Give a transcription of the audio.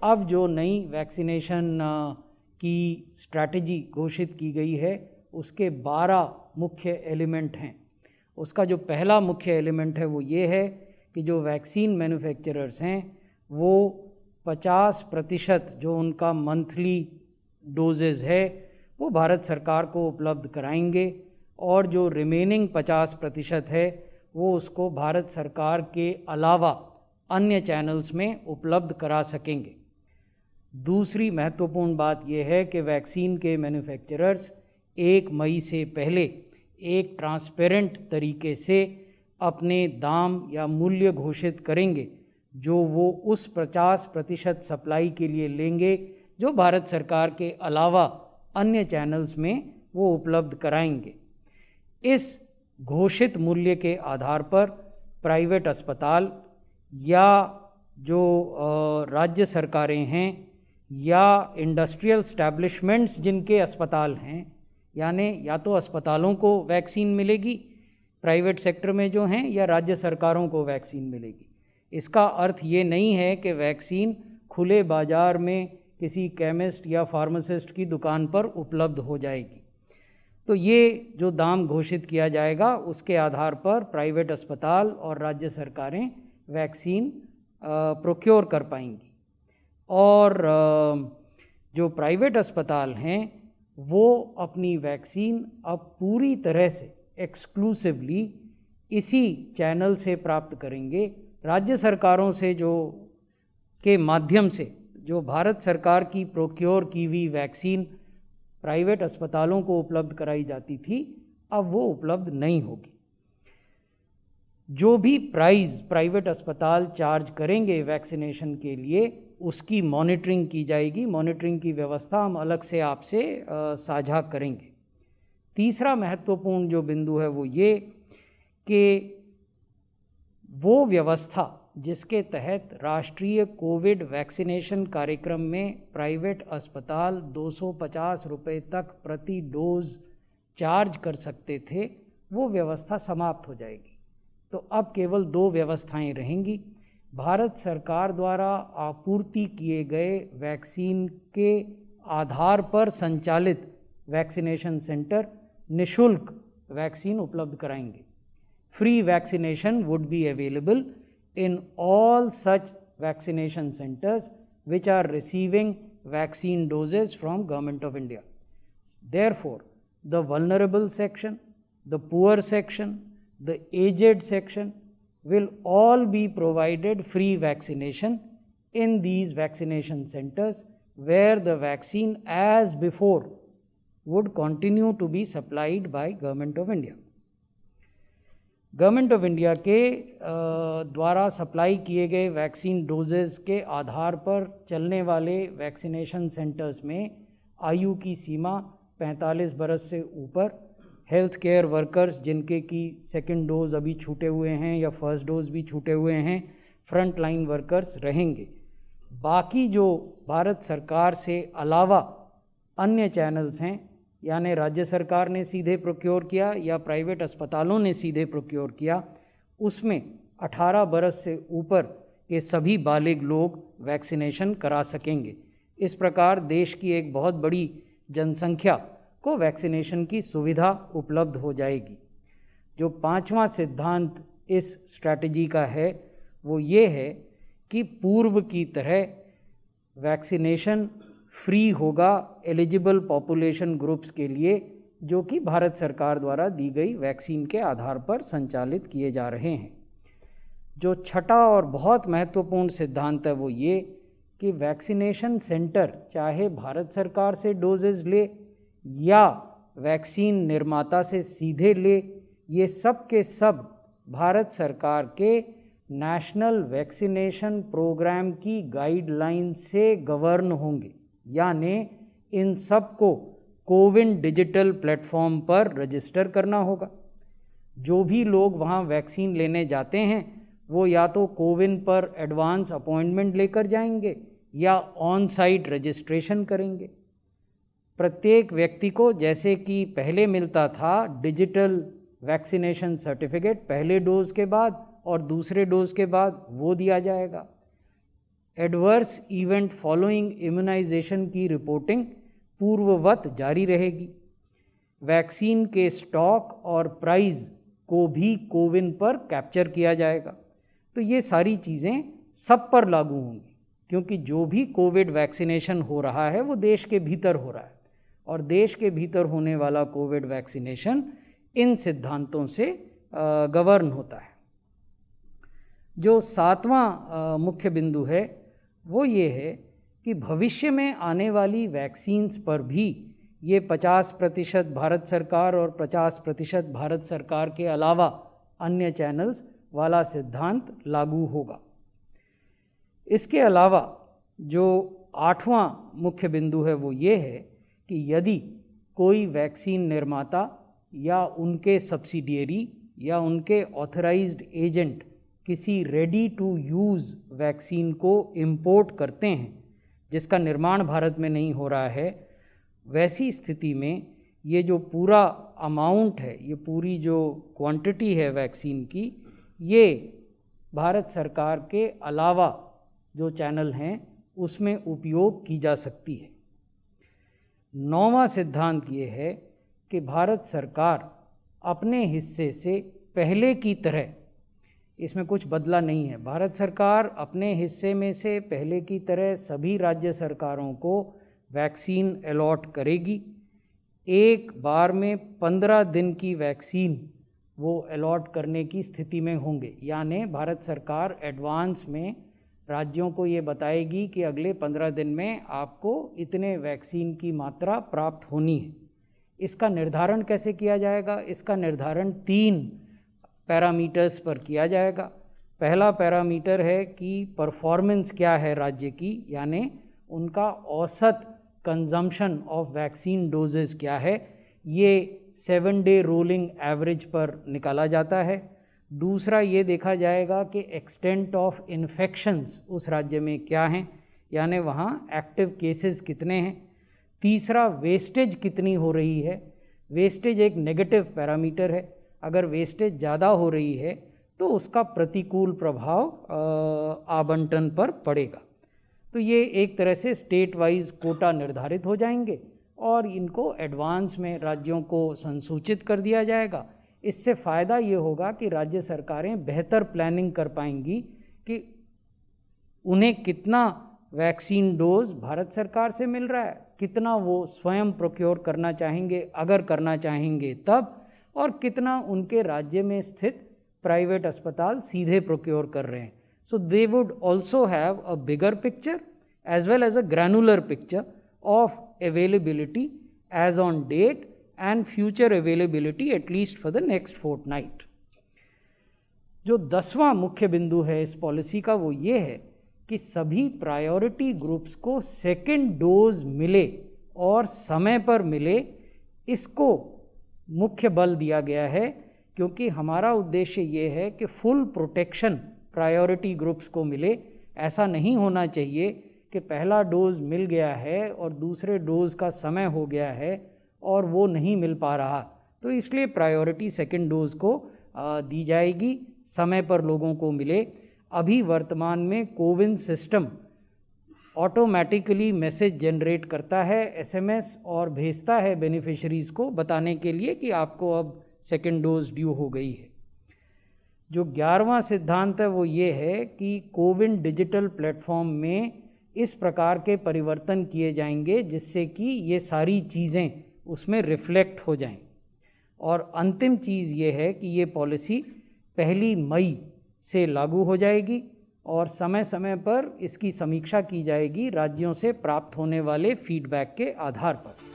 अब जो नई वैक्सीनेशन की स्ट्रैटेजी घोषित की गई है उसके 12 मुख्य एलिमेंट हैं। उसका जो पहला मुख्य एलिमेंट है वो ये है कि जो वैक्सीन मैन्युफैक्चरर्स हैं वो 50% जो उनका मंथली डोजेज़ है वो भारत सरकार को उपलब्ध कराएंगे और जो रिमेनिंग 50% है वो उसको भारत सरकार के अलावा अन्य चैनल्स में उपलब्ध करा सकेंगे। दूसरी महत्वपूर्ण बात यह है कि वैक्सीन के मैन्युफैक्चरर्स 1 मई से पहले एक ट्रांसपेरेंट तरीके से अपने दाम या मूल्य घोषित करेंगे जो वो उस 50% सप्लाई के लिए लेंगे जो भारत सरकार के अलावा अन्य चैनल्स में वो उपलब्ध कराएंगे। इस घोषित मूल्य के आधार पर प्राइवेट अस्पताल या जो राज्य सरकारें हैं या इंडस्ट्रियल स्टैब्लिशमेंट्स जिनके अस्पताल हैं, यानी या तो अस्पतालों को वैक्सीन मिलेगी प्राइवेट सेक्टर में जो हैं या राज्य सरकारों को वैक्सीन मिलेगी। इसका अर्थ ये नहीं है कि वैक्सीन खुले बाज़ार में किसी केमिस्ट या फार्मासिस्ट की दुकान पर उपलब्ध हो जाएगी। तो ये जो दाम घोषित किया जाएगा उसके आधार पर प्राइवेट अस्पताल और राज्य सरकारें वैक्सीन प्रोक्योर कर पाएंगी और जो प्राइवेट अस्पताल हैं वो अपनी वैक्सीन अब पूरी तरह से एक्सक्लूसिवली इसी चैनल से प्राप्त करेंगे। राज्य सरकारों से जो के माध्यम से जो भारत सरकार की प्रोक्योर की हुई वैक्सीन प्राइवेट अस्पतालों को उपलब्ध कराई जाती थी अब वो उपलब्ध नहीं होगी। जो भी प्राइस प्राइवेट अस्पताल चार्ज करेंगे वैक्सीनेशन के लिए उसकी मॉनिटरिंग की जाएगी। मॉनिटरिंग की व्यवस्था हम अलग से आपसे साझा करेंगे। तीसरा महत्वपूर्ण जो बिंदु है वो ये कि वो व्यवस्था जिसके तहत राष्ट्रीय कोविड वैक्सीनेशन कार्यक्रम में प्राइवेट अस्पताल 250 रुपये तक प्रति डोज चार्ज कर सकते थे वो व्यवस्था समाप्त हो जाएगी। तो अब केवल 2 व्यवस्थाएं रहेंगी। भारत सरकार द्वारा आपूर्ति किए गए वैक्सीन के आधार पर संचालित वैक्सीनेशन सेंटर निःशुल्क वैक्सीन उपलब्ध कराएंगे। Free vaccination would be available in all such vaccination centers which are receiving vaccine doses from Government of India. Therefore, the vulnerable section, the poor section, the aged section will all be provided free vaccination in these vaccination centers where the vaccine as before would continue to be supplied by Government of India. Government of India के द्वारा supply किए गए vaccine doses के आधार पर चलने वाले vaccination centres में आयु की सीमा 45 बरस से ऊपर, हेल्थ केयर वर्कर्स जिनके की सेकंड डोज अभी छूटे हुए हैं या फर्स्ट डोज भी छूटे हुए हैं, फ्रंट लाइन वर्कर्स रहेंगे। बाकी जो भारत सरकार से अलावा अन्य चैनल्स हैं यानी राज्य सरकार ने सीधे प्रोक्योर किया या प्राइवेट अस्पतालों ने सीधे प्रोक्योर किया, उसमें 18 बरस से ऊपर के सभी बालिग लोग वैक्सीनेशन करा सकेंगे। इस प्रकार देश की एक बहुत बड़ी जनसंख्या को वैक्सीनेशन की सुविधा उपलब्ध हो जाएगी। जो 5वां सिद्धांत इस स्ट्रैटेजी का है वो ये है कि पूर्व की तरह वैक्सीनेशन फ्री होगा एलिजिबल पॉपुलेशन ग्रुप्स के लिए जो कि भारत सरकार द्वारा दी गई वैक्सीन के आधार पर संचालित किए जा रहे हैं। जो छठा और बहुत महत्वपूर्ण सिद्धांत है वो ये कि वैक्सीनेशन सेंटर चाहे भारत सरकार से डोजेज ले या वैक्सीन निर्माता से सीधे ले, ये सब के सब भारत सरकार के नेशनल वैक्सीनेशन प्रोग्राम की गाइडलाइन से गवर्न होंगे। यानी इन सब को कोविन डिजिटल प्लेटफॉर्म पर रजिस्टर करना होगा। जो भी लोग वहाँ वैक्सीन लेने जाते हैं वो या तो कोविन पर एडवांस अपॉइंटमेंट लेकर जाएंगे या ऑन साइट रजिस्ट्रेशन करेंगे। प्रत्येक व्यक्ति को जैसे कि पहले मिलता था डिजिटल वैक्सीनेशन सर्टिफिकेट पहले डोज के बाद और दूसरे डोज के बाद वो दिया जाएगा। एडवर्स इवेंट फॉलोइंग इम्यूनाइजेशन की रिपोर्टिंग पूर्ववत जारी रहेगी। वैक्सीन के स्टॉक और प्राइस को भी कोविन पर कैप्चर किया जाएगा। तो ये सारी चीज़ें सब पर लागू होंगी, क्योंकि जो भी कोविड वैक्सीनेशन हो रहा है वो देश के भीतर हो रहा है, और देश के भीतर होने वाला कोविड वैक्सीनेशन इन सिद्धांतों से गवर्न होता है। जो 7वां मुख्य बिंदु है वो ये है कि भविष्य में आने वाली वैक्सीन्स पर भी ये 50% भारत सरकार और 50% भारत सरकार के अलावा अन्य चैनल्स वाला सिद्धांत लागू होगा। इसके अलावा जो 8वां मुख्य बिंदु है वो ये है कि यदि कोई वैक्सीन निर्माता या उनके सब्सिडियरी या उनके ऑथराइज्ड एजेंट किसी रेडी टू यूज़ वैक्सीन को इंपोर्ट करते हैं जिसका निर्माण भारत में नहीं हो रहा है, वैसी स्थिति में ये जो पूरा अमाउंट है, ये पूरी जो क्वांटिटी है वैक्सीन की, ये भारत सरकार के अलावा जो चैनल हैं उसमें उपयोग की जा सकती है। 9वां सिद्धांत ये है कि भारत सरकार अपने हिस्से से पहले की तरह, इसमें कुछ बदला नहीं है, भारत सरकार अपने हिस्से में से पहले की तरह सभी राज्य सरकारों को वैक्सीन अलॉट करेगी। एक बार में 15 दिन की वैक्सीन वो अलॉट करने की स्थिति में होंगे, यानी भारत सरकार एडवांस में राज्यों को ये बताएगी कि अगले 15 दिन में आपको इतने वैक्सीन की मात्रा प्राप्त होनी है। इसका निर्धारण कैसे किया जाएगा? इसका निर्धारण 3 पैरामीटर्स पर किया जाएगा। पहला पैरामीटर है कि परफॉर्मेंस क्या है राज्य की, यानी उनका औसत कंजम्पशन ऑफ वैक्सीन डोजेस क्या है, ये 7 डे रोलिंग एवरेज पर निकाला जाता है। दूसरा ये देखा जाएगा कि एक्सटेंट ऑफ इन्फेक्शंस उस राज्य में क्या हैं, यानी वहाँ एक्टिव केसेस कितने हैं। तीसरा वेस्टेज कितनी हो रही है। वेस्टेज एक नेगेटिव पैरामीटर है, अगर वेस्टेज ज़्यादा हो रही है तो उसका प्रतिकूल प्रभाव आवंटन पर पड़ेगा। तो ये एक तरह से स्टेट वाइज कोटा निर्धारित हो जाएंगे और इनको एडवांस में राज्यों को संसूचित कर दिया जाएगा। इससे फ़ायदा ये होगा कि राज्य सरकारें बेहतर प्लानिंग कर पाएंगी कि उन्हें कितना वैक्सीन डोज भारत सरकार से मिल रहा है, कितना वो स्वयं प्रोक्योर करना चाहेंगे अगर करना चाहेंगे तब, और कितना उनके राज्य में स्थित प्राइवेट अस्पताल सीधे प्रोक्योर कर रहे हैं। So they would also have a bigger picture as well as a granular picture of availability as on date and future availability at least for the next fortnight. जो 10वां मुख्य बिंदु है इस पॉलिसी का वो ये है कि सभी प्रायोरिटी ग्रुप्स को सेकेंड डोज मिले और समय पर मिले, इसको मुख्य बल दिया गया है, क्योंकि हमारा उद्देश्य ये है कि फुल प्रोटेक्शन प्रायोरिटी ग्रुप्स को मिले। ऐसा नहीं होना चाहिए कि पहला डोज मिल गया है और दूसरे डोज का समय हो गया है और वो नहीं मिल पा रहा। तो इसलिए प्रायोरिटी सेकंड डोज को दी जाएगी, समय पर लोगों को मिले। अभी वर्तमान में CoWIN system automatically message generate करता है, एसएमएस, और भेजता है बेनिफिशरीज़ को बताने के लिए कि आपको अब सेकेंड डोज ड्यू हो गई है। जो 11वां सिद्धांत है वो ये है कि कोविन डिजिटल प्लेटफॉर्म में इस प्रकार के परिवर्तन किए जाएंगे जिससे कि ये सारी चीज़ें उसमें रिफ्लेक्ट हो जाएं। और अंतिम चीज़ ये है कि ये पॉलिसी 1 मई से लागू हो जाएगी और समय समय पर इसकी समीक्षा की जाएगी राज्यों से प्राप्त होने वाले फीडबैक के आधार पर।